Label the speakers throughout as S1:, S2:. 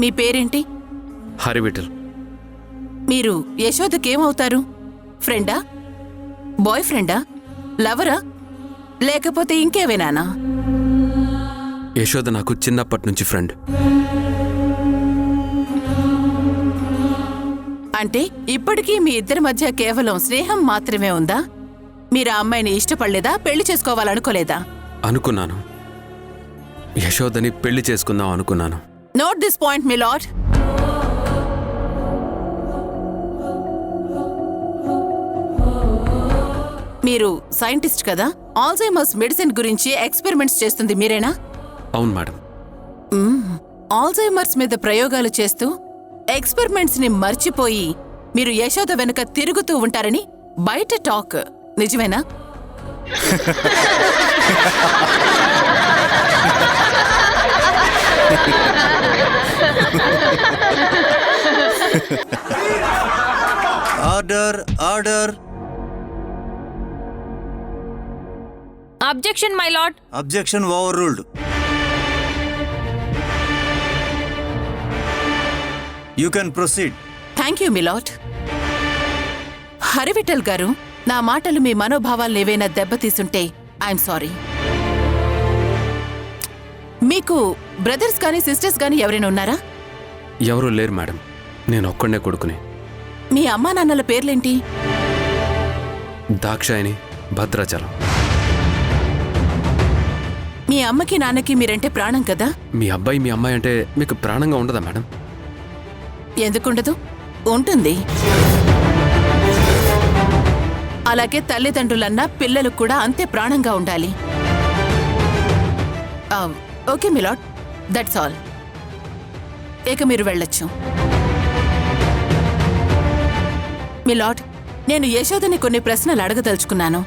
S1: మీ పేరేంటి?
S2: హరివిఠల్.
S1: మీరు యశోదకేమవుతారు? ఫ్రెండా, బాయ్ ఫ్రెండా, లవరా, లేకపోతే ఇంకేవేనానా?
S2: యశోద నాకు చిన్నప్పటి నుంచి ఫ్రెండ్.
S1: అంటే ఇప్పటికీ మీ ఇద్దరి మధ్య కేవలం స్నేహం మాత్రమే ఉందా? మీరు ఆ అమ్మాయిని ఇష్టపడలేదా? పెళ్లి చేసుకోవాలనుకోలేదా?
S2: అనుకున్నాను. యశోదని పెళ్లి చేసుకుందాం అనుకున్నాను.
S1: Note this point my lord. మీరు సైంటిస్ట్ కదా? ఆల్జైమర్స్ మెడిసిన్ గురించి ఎక్స్పెరిమెంట్స్ చేస్తుంది మీరేనా?
S2: అవును మేడం.
S1: ఆల్జైమర్స్ మీద ప్రయోగాలు చేస్తూ ఎక్స్పెరిమెంట్స్ ని మర్చిపోయి మీరు యశోద వెనుక తిరుగుతూ ఉంటారని బయట టాక్, నిజమేనా?
S3: Order, order.
S4: Objection my lord.
S3: Objection overruled. You can proceed.
S1: Thank you milord. Harivithal garu, నా మాటలు మీ మనోభావాలనేవైనా దెబ్బతీసుంటే ఐఎమ్ సారీ. మీకు బ్రదర్స్ కానీ సిస్టర్స్ కానీ ఎవరైనా ఉన్నారా?
S2: ఎవరూ లేరు మేడం. నేను ఒక్కడే కొడుకుని.
S1: మీ అమ్మా నాన్నల పేర్లేంటి?
S2: దాక్షాయని, భద్రాచలం.
S1: మీ అమ్మకి నాన్నకి మీరంటే ప్రాణం కదా?
S2: మీ అబ్బాయి మీ అమ్మాయి అంటే మీకు ప్రాణంగా ఉండదా మేడం?
S1: ఎందుకుండదు, ఉంటుంది. అలాగే తల్లిదండ్రులన్నా పిల్లలకు కూడా అంతే ప్రాణంగా ఉండాలి. Okay మిలాట్, that's all. ఇక మీరు వెళ్ళొచ్చు. మిలాట్, నేను యశోదని కొన్ని ప్రశ్నలు అడగదలుచుకున్నాను.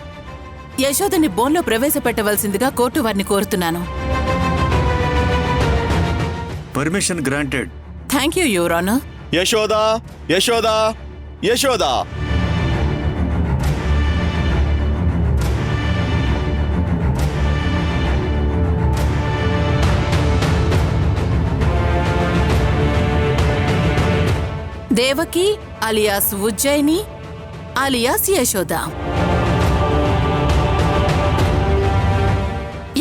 S1: యశోదని బోన్లో ప్రవేశపెట్టవలసిందిగా కోర్టు వారిని కోరుతున్నాను.
S3: Permission granted.
S1: Thank you your honour.
S5: Yashoda, Yashoda, Yashoda.
S1: Devaki alias Ujjayini alias Yashoda.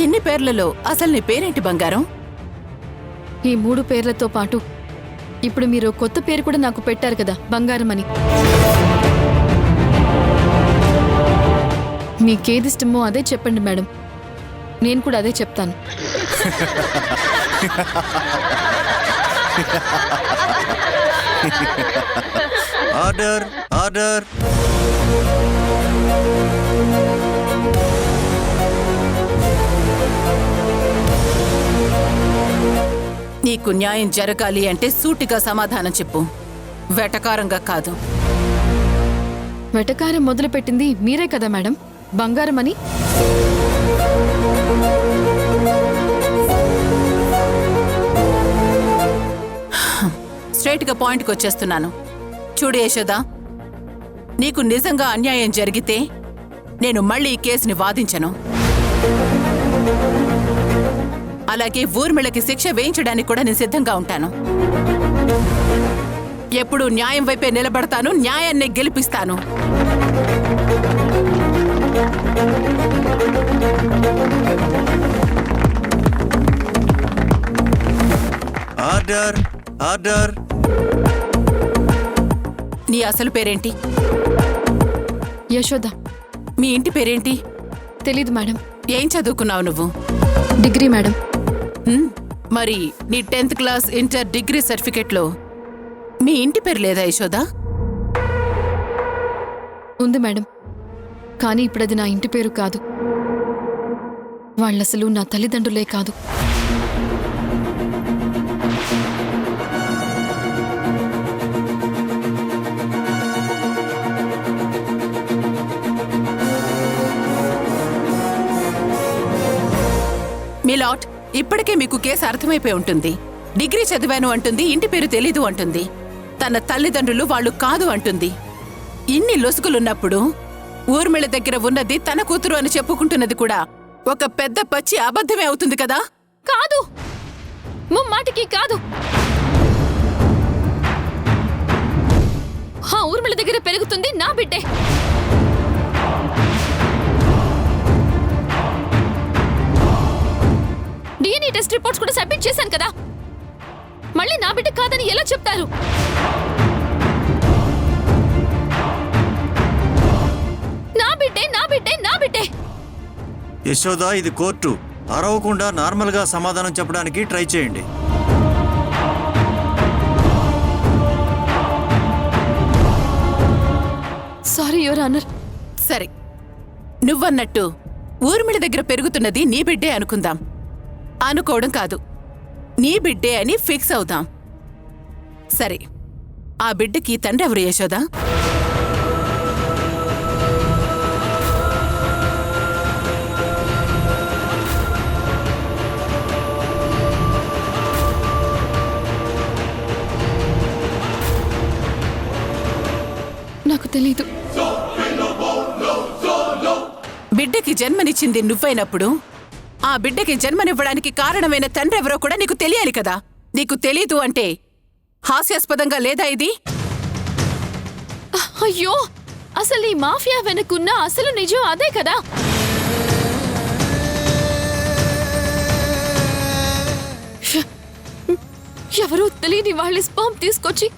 S1: ఎన్ని పేర్లలో అసలు నీ పేరేంటి బంగారం?
S6: ఈ 3 పేర్లతో పాటు ఇప్పుడు మీరు కొత్త పేరు కూడా నాకు పెట్టారు కదా, బంగారం అని. మీకేదిష్టమో అదే చెప్పండి మేడం, నేను కూడా అదే చెప్తాను.
S3: Order, order.
S1: నీకు న్యాయం జరగాలి అంటే సూటిగా సమాధానం చెప్పు, వెటకారంగా కాదు.
S6: వెటకారం మొదలుపెట్టింది మీరే కదా మేడం, బంగారం అని.
S1: స్ట్రైట్గా పాయింట్కి వచ్చేస్తున్నాను. చూడు యశోద, నీకు నిజంగా అన్యాయం జరిగితే నేను మళ్ళీ ఈ కేసుని వాదించను. అలాగే ఊర్మిళకి శిక్ష వేయించడానికి కూడా నేను సిద్ధంగా ఉంటాను. ఎప్పుడు న్యాయం వైపే నిలబడతాను, న్యాయాన్ని గెలిపిస్తాను.
S3: Order, order.
S1: నీ అసలు పేరేంటి?
S6: యశోద.
S1: మీ ఇంటి పేరేంటి?
S6: తెలీదు మేడం.
S1: ఏం చదువుకున్నావు నువ్వు?
S6: Degree madam.
S1: మరి నీ 10th క్లాస్ ఇంటర్ డిగ్రీ సర్టిఫికెట్లో మీ ఇంటి పేరు లేదా యశోద?
S6: ఉంది మేడం, కానీ ఇప్పుడు అది నా ఇంటి పేరు కాదు. వాళ్ళసలు నా తల్లిదండ్రులే కాదు.
S1: మిలాట్, ఇప్పటికే మీకు కేసు అర్థమైపోయి ఉంటుంది. డిగ్రీ చదివాను అంటుంది, ఇంటి పేరు తెలీదు అంటుంది, తన తల్లిదండ్రులు వాళ్ళు కాదు అంటుంది. ఇన్ని లొసుగులున్నప్పుడు ఊర్మిళ దగ్గర ఉన్నది తన కూతురు అని చెప్పుకుంటున్నది కూడా ఒక పెద్ద పచ్చి అబద్ధమే అవుతుంది కదా?
S6: కాదు, ముమ్మాటికి కాదు. బిడ్డే. డిఎన్ఏ టెస్ట్ రిపోర్ట్స్ కూడా సబ్మిట్ చేశాను కదా, మళ్ళీ నా బిడ్డ కాదని ఎలా చెప్తారు? నా బిడ్డే, నా బిడ్డే, నా బిడ్డే.
S3: యశోద, ఇది కోర్టు. అరవకుండా నార్మల్గా సమాధానం చెప్పడానికి ట్రై చేయండి.
S6: Sorry your honour.
S1: సరే, నువ్వన్నట్టు ఊర్మిళ దగ్గర పెరుగుతున్నది నీ బిడ్డే అనుకుందాం. అనుకోవడం కాదు, నీ బిడ్డే అని ఫిక్స్ అవుదాం. సరే, ఆ బిడ్డకి తండ్రి ఎవరు యశోదా?
S6: నాకు తెలీదు.
S1: బిడ్డకి జన్మనిచ్చింది నువ్వైనప్పుడు ఆ బిడ్డకి జన్మనివ్వడానికి కారణమైన తండ్రి ఎవరో కూడా నీకు తెలియాలి కదా. నీకు తెలీదు అంటే హాస్యాస్పదంగా లేదా ఇది?
S6: అయ్యో, అసలు ఈ మాఫియా వెనుకున్న అసలు నిజం అదే కదా. ఎవరూ తెలియని వాళ్ళ స్పామ్ తీసుకొచ్చి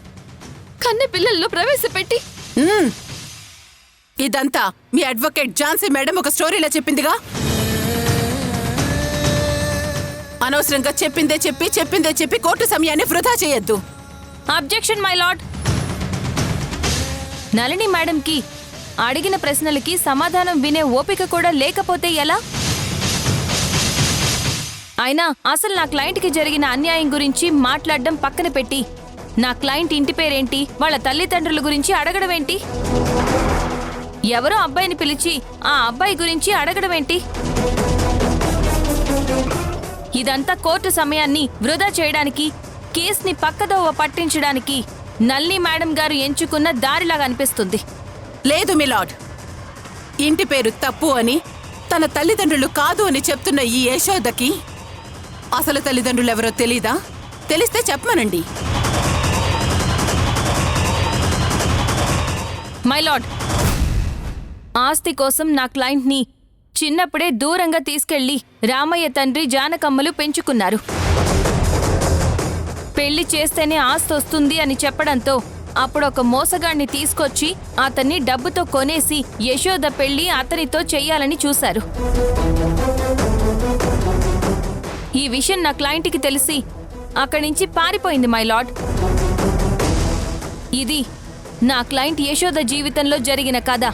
S6: కన్నె పిల్లల్లో ప్రవేశపెట్టి
S1: ఇదంతా మీ అడ్వకేట్ ఝాన్సీ మేడం ఒక స్టోరీలా చెప్పిందిగా. అనవసరంగా చెప్పిందే చెప్పి కోర్టు సమయాన్ని వృధా చేయొద్దు.
S4: Objection my lord. నళిని మేడంకి అడిగిన ప్రశ్నలకి సమాధానం వినే ఓపిక కూడా లేకపోతే ఎలా? అయినా అసలు నా క్లయింట్కి జరిగిన అన్యాయం గురించి మాట్లాడడం పక్కన పెట్టి నా క్లయింట్ ఇంటి పేరేంటి, వాళ్ళ తల్లిదండ్రుల గురించి అడగడమేంటి? ఎవరో అబ్బాయిని పిలిచి ఆ అబ్బాయి గురించి అడగడమేంటి? ఇదంతా కోర్టు సమయాన్ని వృధా చేయడానికి, కేసుని పక్కదోవ పట్టించడానికి నళిని మేడం గారు ఎంచుకున్న దారిలాగా అనిపిస్తుంది.
S1: లేదు మిలాడ్, ఇంటి పేరు తప్పు అని తన తల్లిదండ్రులు కాదు అని చెప్తున్న ఈ యశోదకి అసలు తల్లిదండ్రులు ఎవరో తెలీదా? తెలిస్తే చెప్పమనండి.
S4: మై లార్డ్, ఆస్తి కోసం నా క్లయింట్ని చిన్నప్పుడే దూరంగా తీసుకెళ్లి రామయ్య తండ్రి జానకమ్మలు పెంచుకున్నారు. పెళ్లి చేస్తేనే ఆస్తి వస్తుంది అని చెప్పడంతో అప్పుడు ఒక మోసగాడిని తీసుకొచ్చి అతన్ని డబ్బుతో కొనేసి యశోద పెళ్లి అతనితో చెయ్యాలని చూశారు. ఈ విషయం నా క్లయింట్కి తెలిసి అక్కడి నుంచి పారిపోయింది మై లార్డ్. ఇది నా క్లయింట్ యశోద జీవితంలో జరిగిన కథ.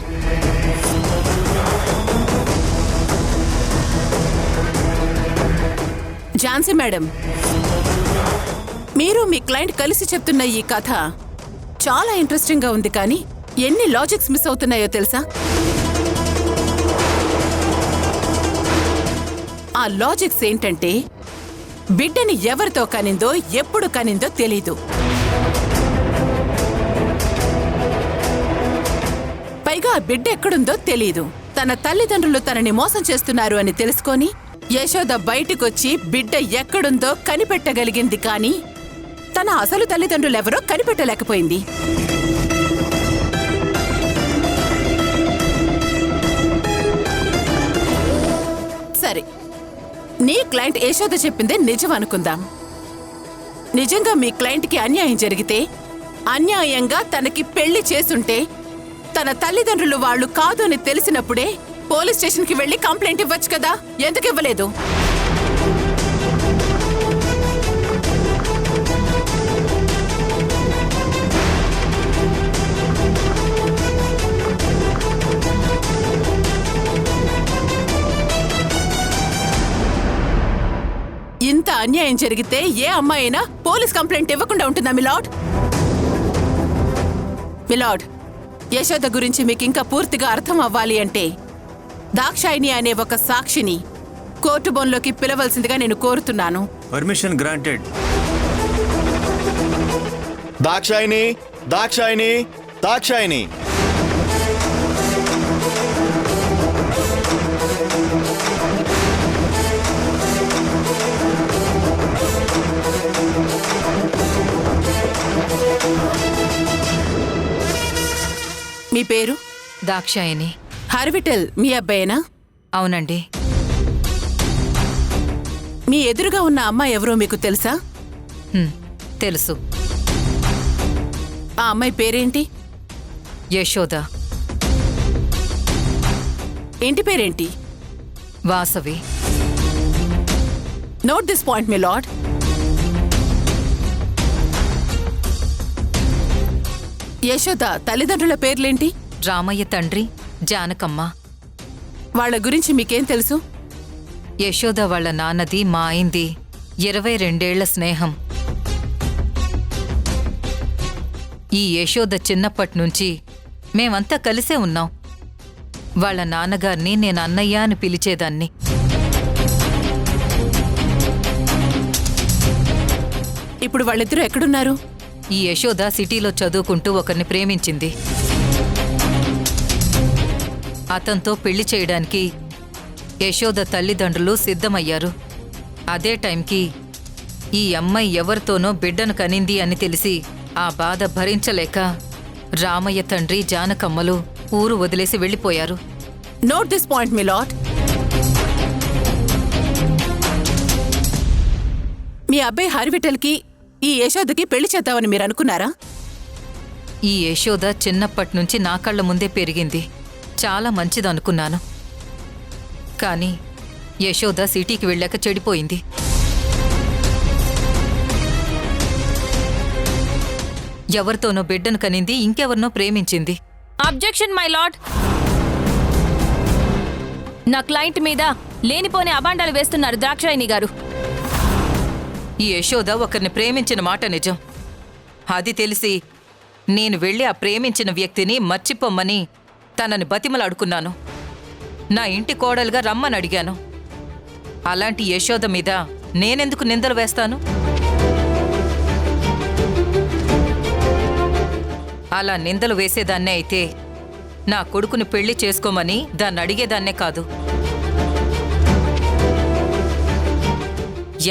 S1: ఝాన్సీ మేడం, మీరు మీ క్లయింట్ కలిసి చెప్తున్న ఈ కథ చాలా ఇంట్రెస్టింగ్ గా ఉంది, కానీ ఎన్ని లాజిక్స్ మిస్ అవుతున్నాయో తెలుసా? ఆ లాజిక్స్ ఏంటంటే, బిడ్డని ఎవరితో కనిందో ఎప్పుడు కనిందో తెలీదు, పైగా ఆ బిడ్డ ఎక్కడుందో తెలీదు. తన తల్లిదండ్రులు తనని మోసం చేస్తున్నారు అని తెలుసుకొని యశోద బయటికొచ్చి బిడ్డ ఎక్కడుందో కనిపెట్టగలిగింది, కానీ తన అసలు తల్లిదండ్రులెవరో కనిపెట్టలేకపోయింది. సరే, నీ క్లయింట్ యశోద చెప్పిందే నిజం అనుకుందాం. నిజంగా మీ క్లయింట్కి అన్యాయం జరిగితే, అన్యాయంగా తనకి పెళ్లి చేసుంటే, తన తల్లిదండ్రులు వాళ్ళు కాదు అని తెలిసినప్పుడే పోలీస్ స్టేషన్కి వెళ్లి కంప్లైంట్ ఇవ్వచ్చు కదా. ఎందుకు ఇవ్వలేదు? ఇంత అన్యాయం జరిగితే ఏ అమ్మాయి అయినా పోలీస్ కంప్లైంట్ ఇవ్వకుండా ఉంటుందా మిలాడ్? మిలాడ్, యశోద గురించి మీకు ఇంకా పూర్తిగా అర్థం అవ్వాలి అంటే దాక్షాయిని అనే ఒక సాక్షిని కోర్టు బోన్లోకి పిలవలసిందిగా నేను కోరుతున్నాను.
S3: Permission granted.
S5: దాక్షాయిని, దాక్షాయిని, దాక్షాయిని.
S1: మీ పేరు?
S7: దాక్షాయని.
S1: హార్విటల్ మీ అబ్బాయేనా?
S7: అవునండి.
S1: మీ ఎదురుగా ఉన్న అమ్మాయి ఎవరో మీకు తెలుసా?
S7: తెలుసు.
S1: ఆ అమ్మాయి పేరేంటి?
S7: యశోద.
S1: ఇంటి పేరేంటి?
S7: Vasavi.
S1: Note this point my lord. Yashoda తల్లిదండ్రుల పేర్లేంటి?
S7: రామయ్య తండ్రి, జానకమ్మ.
S1: వాళ్ళ గురించి మీకేం తెలుసు?
S7: యశోద వాళ్ళ నాన్నది మా అయింది 22 స్నేహం. ఈ యశోద చిన్నప్పటినుంచి మేమంతా కలిసే ఉన్నాం. వాళ్ళ నాన్నగారిని నేను అన్నయ్య అని పిలిచేదాన్ని.
S1: ఇప్పుడు వాళ్ళిద్దరూ ఎక్కడున్నారు?
S7: ఈ యశోద సిటీలో చదువుకుంటూ ఒకరిని ప్రేమించింది. అతనితో పెళ్లి చేయడానికి యశోద తల్లిదండ్రులు సిద్ధమయ్యారు. అదే టైంకి ఈ అమ్మాయి ఎవరితోనో బిడ్డను కనింది అని తెలిసి ఆ బాధ భరించలేక రామయ్య తండ్రి, జానకమ్మలు ఊరు వదిలేసి వెళ్ళిపోయారు.
S1: Note this point my lord. మీ అబ్బాయి హార్విటల్కి ఈ యశోదకి పెళ్లి చేద్దామని మీరు అనుకున్నారా?
S7: ఈ యశోద చిన్నప్పటినుంచి నా కళ్ళ ముందే పెరిగింది. చాలా మంచిదనుకున్నాను. కానీ యశోద సిటీకి వెళ్ళాక చెడిపోయింది. ఎవరితోనో బిడ్డను కనింది, ఇంకెవరినో ప్రేమించింది.
S4: Objection my lord. నా క్లయింట్ మీద లేనిపోని అబాండాలు వేస్తున్నారు ద్రాక్షాయణి గారు.
S7: ఈ యశోద ఒకరిని ప్రేమించిన మాట నిజం. అది తెలిసి నేను వెళ్ళి ఆ ప్రేమించిన వ్యక్తిని మర్చిపోమ్మని తనని బతిమలాడుకున్నాను. నా ఇంటి కోడలుగా రమ్మని అడిగాను. అలాంటి యశోద మీద నేనెందుకు నిందలు వేస్తాను? అలా నిందలు వేసేదాన్నే అయితే నా కొడుకుని పెళ్లి చేసుకోమని దాన్ని అడిగేదాన్నే కాదు.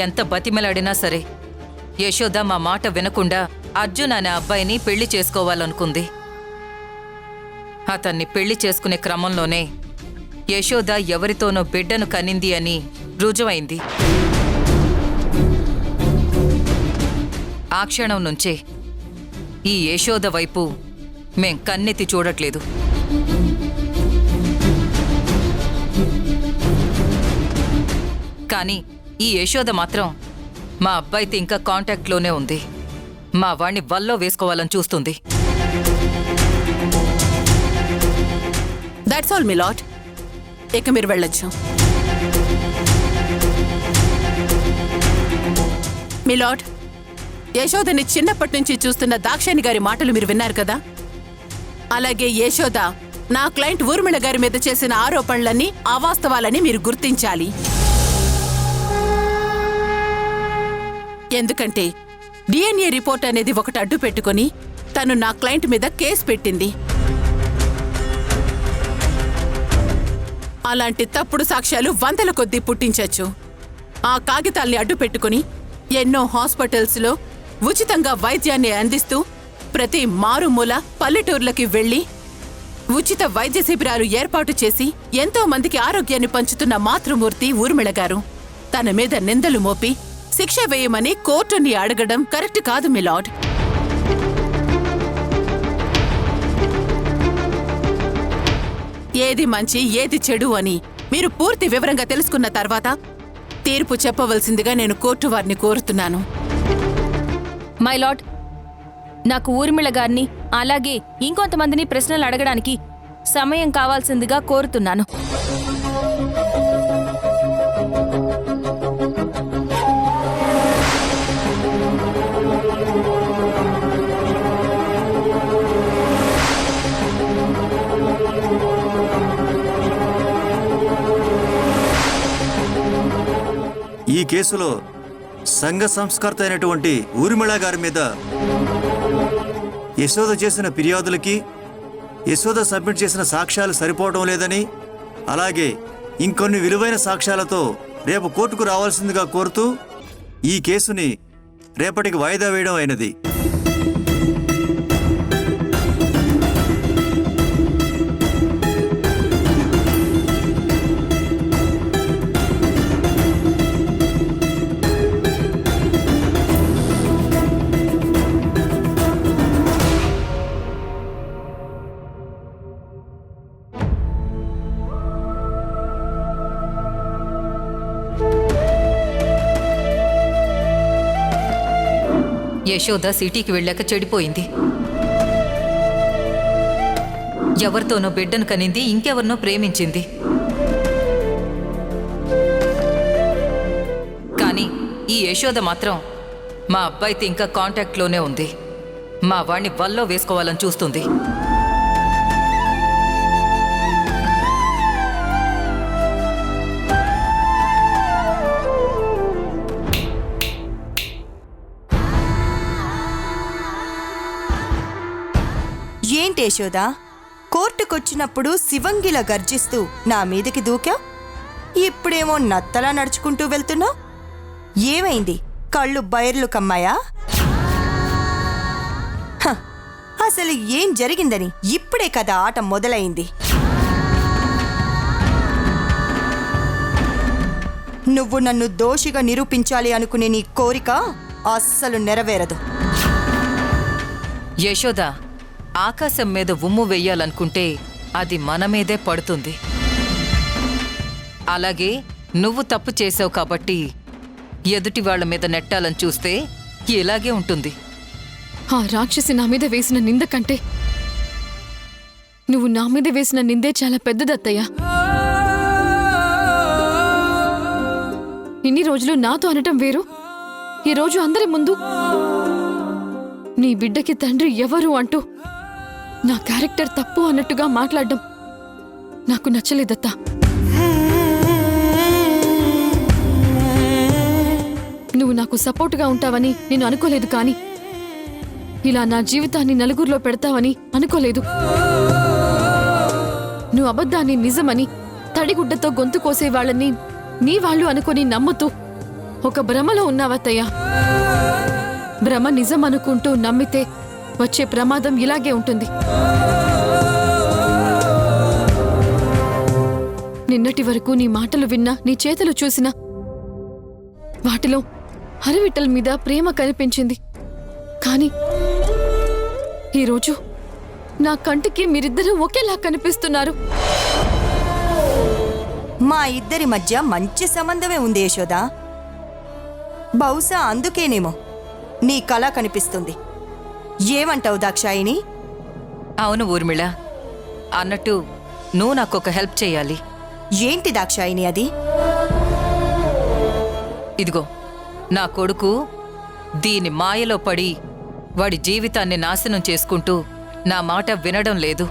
S7: ఎంత బతిమలాడినా సరే యశోద మా మాట వినకుండా అర్జున్ అనే అబ్బాయిని పెళ్లి చేసుకోవాలనుకుంది. అతన్ని పెళ్లి చేసుకునే క్రమంలోనే యశోద ఎవరితోనో బిడ్డను కనింది అని రుజువైంది. ఆ క్షణం నుంచే ఈ యశోద వైపు మేం కన్నెత్తి చూడట్లేదు. కానీ ఈ యశోద మాత్రం మా అబ్బాయితో ఇంకా కాంటాక్ట్లోనే ఉంది. మా వాణ్ణి వల్లో వేసుకోవాలని చూస్తుంది.
S1: That's all my lord. ఇక మీరు వెళ్ళొచ్చు. మీ లార్డ్, యశోదని చిన్నప్పటి నుంచి చూస్తున్న దాక్షాయణి గారి మాటలు మీరు విన్నారు కదా? అలాగే యశోద నా క్లయింట్ ఊర్మిళ గారి మీద చేసిన ఆరోపణలన్నీ అవాస్తవాలని మీరు గుర్తించాలి. ఎందుకంటే డిఎన్ఏ రిపోర్ట్ అనేది ఒకటి అడ్డు పెట్టుకుని తను నా క్లయింట్ మీద కేసు పెట్టింది. అలాంటి తప్పుడు సాక్ష్యాలు వందల కొద్దీ పుట్టించొచ్చు. ఆ కాగితాల్ని అడ్డు పెట్టుకుని ఎన్నో హాస్పిటల్స్లో ఉచితంగా వైద్యాన్ని అందిస్తూ ప్రతి మారుమూల పల్లెటూర్లకి వెళ్లి ఉచిత వైద్య శిబిరాలు ఏర్పాటు చేసి ఎంతో మందికి ఆరోగ్యాన్ని పంచుతున్న మాతృమూర్తి ఊర్మిళ గారు తన మీద నిందలు మోపి శిక్ష వేయమని కోర్టుని అడగడం కరెక్ట్ కాదు మీ లార్డ్. ఏది మంచి ఏది చెడు అని మీరు పూర్తి వివరంగా తెలుసుకున్న తర్వాత తీర్పు చెప్పవలసిందిగా నేను కోర్టు వారిని కోరుతున్నాను.
S4: మై లార్డ్, నాకు ఊర్మిళ గారిని అలాగే ఇంకొంతమందిని ప్రశ్నలు అడగడానికి సమయం కావాల్సిందిగా కోరుతున్నాను.
S3: ఈ కేసులో సంఘ సంస్కర్త అయినటువంటి ఊర్మిళ గారి మీద యశోద చేసిన ఫిర్యాదులకి యశోద సబ్మిట్ చేసిన సాక్ష్యాలు సరిపోవడం లేదని, అలాగే ఇంకొన్ని విలువైన సాక్ష్యాలతో రేపు కోర్టుకు రావాల్సిందిగా కోరుతూ ఈ కేసుని రేపటికి వాయిదా వేయడం అయినది.
S7: యశోద సిటీకి వెళ్ళాక చెడిపోయింది. ఎవరితోనో బిడ్డను కనింది, ఇంకెవరినో ప్రేమించింది. కానీ ఈ యశోద మాత్రం మా అబ్బాయితో ఇంకా కాంటాక్ట్లోనే ఉంది. మా వాణ్ణి వల్లో వేసుకోవాలని చూస్తుంది.
S8: ఏంటి యశోదా, కోర్టుకొచ్చినప్పుడు శివంగిలా గర్జిస్తూ నా మీదకి దూకా, ఇప్పుడేమో నత్తలా నడుచుకుంటూ వెళ్తున్నావు. ఏమైంది, కళ్ళు బైర్లు కమ్మాయా? హ, అసలు ఏం జరిగిందని ఇప్పుడే కదా ఆట మొదలైంది. నువ్వు నన్ను దోషిగా నిరూపించాలి అనుకునే నీ కోరిక అస్సలు నెరవేరదు.
S7: యశోద, ఆకాశం మీద ఉమ్ము వెయ్యాలనుకుంటే అది మన మీదే పడుతుంది. అలాగే నువ్వు తప్పు చేసావు కాబట్టి ఎదుటి వాళ్ళ మీద నెట్టాలని చూస్తే ఇలాగే ఉంటుంది.
S6: ఆ రాక్షసి నా మీద వేసిన నింద కంటే నువ్వు నా మీద వేసిన నిందే చాలా పెద్దదత్తయ్యా. ఇన్ని రోజులు నాతో అనటం వేరు, ఈ రోజు అందరి ముందు నీ బిడ్డకి తండ్రి ఎవరు అంటూ నా క్యారెక్టర్ తప్పు అన్నట్టుగా మాట్లాడడం నాకు నచ్చలేదత్తా. నువ్వు నాకు సపోర్టుగా ఉంటావని నేను అనుకోలేదు, కానీ ఇలా నా జీవితాన్ని నలుగురిలో పెడతావని అనుకోలేదు. నువ్వు అబద్ధాన్ని నిజమని తడిగుడ్డతో గొంతు కోసే వాళ్ళని నీ వాళ్ళు అనుకుని నమ్ముతూ ఒక భ్రమలో ఉన్నావత్తయ్యా. భ్రమ నిజం అనుకుంటూ నమ్మితే వచ్చే ప్రమాదం ఇలాగే ఉంటుంది. నిన్నటి వరకు నీ మాటలు విన్నా, నీ చేతులు చూసినా వాటిలో హరివిట్టల్ మీద ప్రేమ కనిపించింది. కానీ ఈరోజు నా కంటికి మీరిద్దరూ ఒకేలా కనిపిస్తున్నారు.
S8: మా ఇద్దరి మధ్య మంచి సంబంధమే ఉంది యశోదా. బహుశా అందుకేనేమో నీ కళ కనిపిస్తుంది. ఏమంటావు దాక్షాయిని?
S7: అవును ఊర్మిళ, అన్నట్టు నువ్వు నాకొక హెల్ప్ చేయాలి.
S8: ఏంటి దాక్షాయిని అది?
S7: ఇదిగో, నా కొడుకు దీని మాయలో పడి వాడి జీవితాన్ని నాశనం చేసుకుంటూ నా మాట వినడం లేదు.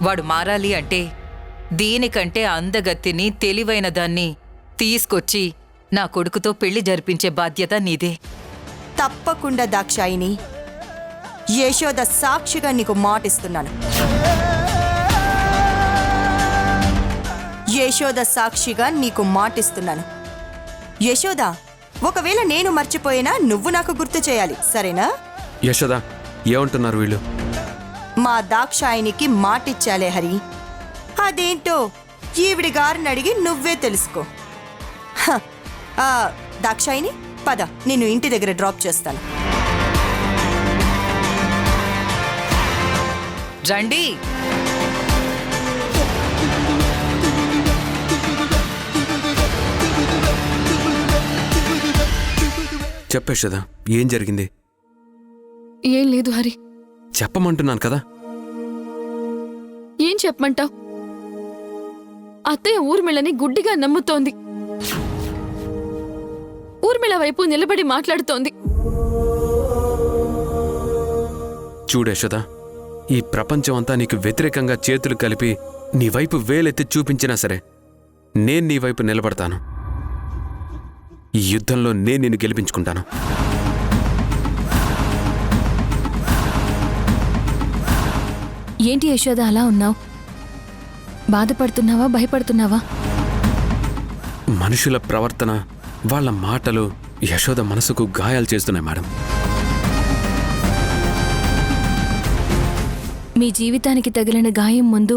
S7: వాడు మారాలి అంటే దీనికంటే అందగత్తిని, తెలివైన దాన్ని తీసుకొచ్చి నా కొడుకుతో పెళ్లి జరిపించే బాధ్యత నీదే.
S8: తప్పకుండా దాక్షాయిని, యశోద సాక్షిగా నీకు మాటిస్తున్నాను. యశోద సాక్షిగా నీకు మాటిస్తున్నాను. యశోద, ఒకవేళ నేను మర్చిపోయినా నువ్వు నాకు గుర్తు చేయాలి, సరేనా?
S2: యశోద, ఏమంటున్నారు వీళ్ళు?
S8: మా దాక్షాయినికి మాటిచ్చాలే హరి. అదేంటో ఈవిడి గారిని అడిగి నువ్వే తెలుసుకో. హ, దాక్షాయిని, పద, నిన్ను ఇంటి దగ్గర డ్రాప్ చేస్తాను.
S7: రండి.
S2: చెప్పేషదా, ఏం జరిగింది?
S6: ఏం లేదు హరి.
S2: చెప్పమంటున్నాను కదా.
S6: ఏం చెప్పమంటావ్? అత్తయ్య ఊర్మిళని గుడ్డిగా నమ్ముతోంది. ఊర్మిళ వైపు నిలబడి మాట్లాడుతోంది.
S2: చూడేషదా, ఈ ప్రపంచం అంతా నీకు వ్యతిరేకంగా చేతులు కలిపి నీ వైపు వేలెత్తి చూపించినా సరే నేను నీ వైపు నిలబడతాను. ఈ యుద్ధంలో నేను నిన్ను గెలిపించుకుంటాను.
S4: ఏంటి యశోద అలా ఉన్నావు? బాధపడుతున్నావా, భయపడుతున్నావా?
S2: మనుషుల ప్రవర్తన, వాళ్ళ మాటలు యశోద మనసుకు గాయాలు చేస్తున్నాయి మేడం.
S4: మీ జీవితానికి తగిలిన గాయం ముందు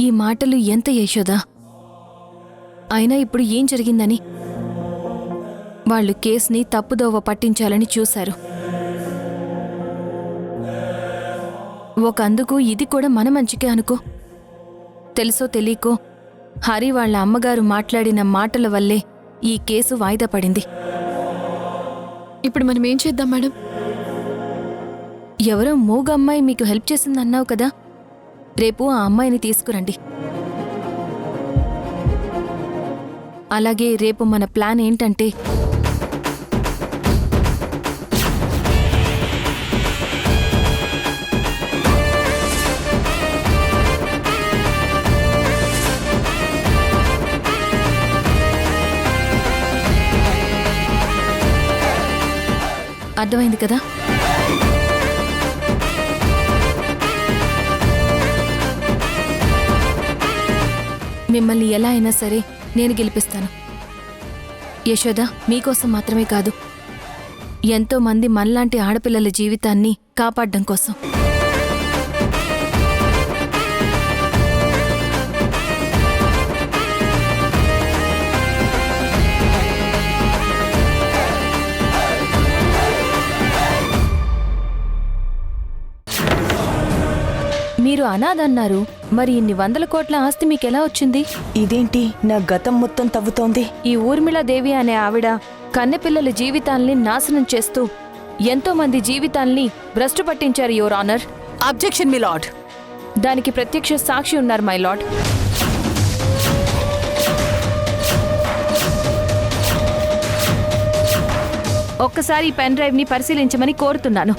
S4: ఈ మాటలు ఎంత యశోద? అయినా ఇప్పుడు ఏం జరిగిందని? వాళ్ళు కేసుని తప్పుదోవ పట్టించాలని చూశారు. ఒకందుకు ఇది కూడా మన మంచికే అనుకో. తెలుసో తెలియకో హరి వాళ్ళ అమ్మగారు మాట్లాడిన మాటల వల్లే ఈ కేసు వాయిదా పడింది.
S6: ఇప్పుడు మనం ఏం చేద్దాం మేడం?
S4: ఎవరో మూగ అమ్మాయి మీకు హెల్ప్ చేసిందన్నావు కదా, రేపు ఆ అమ్మాయిని తీసుకురండి. అలాగే రేపు మన ప్లాన్ ఏంటంటే అర్థమైంది కదా? మిమ్మల్ని ఎలా అయినా సరే నేను గెలిపిస్తాను. యశోద, మీకోసం మాత్రమే కాదు, ఎంతో మంది మనలాంటి ఆడపిల్లల జీవితాన్ని కాపాడడం కోసం. మీరు అనాథన్నారు, మరి ఇన్ని 100 కోట్ల ఆస్తి మీకెలా వచ్చింది?
S8: ఇదేంటి నా గతం మొత్తం తవ్వుతోంది?
S4: ఈ ఊర్మిళాదేవి అనే ఆవిడ కన్నెపిల్లల జీవితాల్ని నాశనం చేస్తూ ఎంతో మంది జీవితాల్ని భ్రష్టు పట్టించారు, your honour.
S1: Objection my lord.
S4: దానికి ప్రత్యక్ష సాక్షి ఉన్నారు, మై లార్డ్. ఒక్కసారి ఈ పెన్ డ్రైవ్ని పరిశీలించమని కోరుతున్నాను.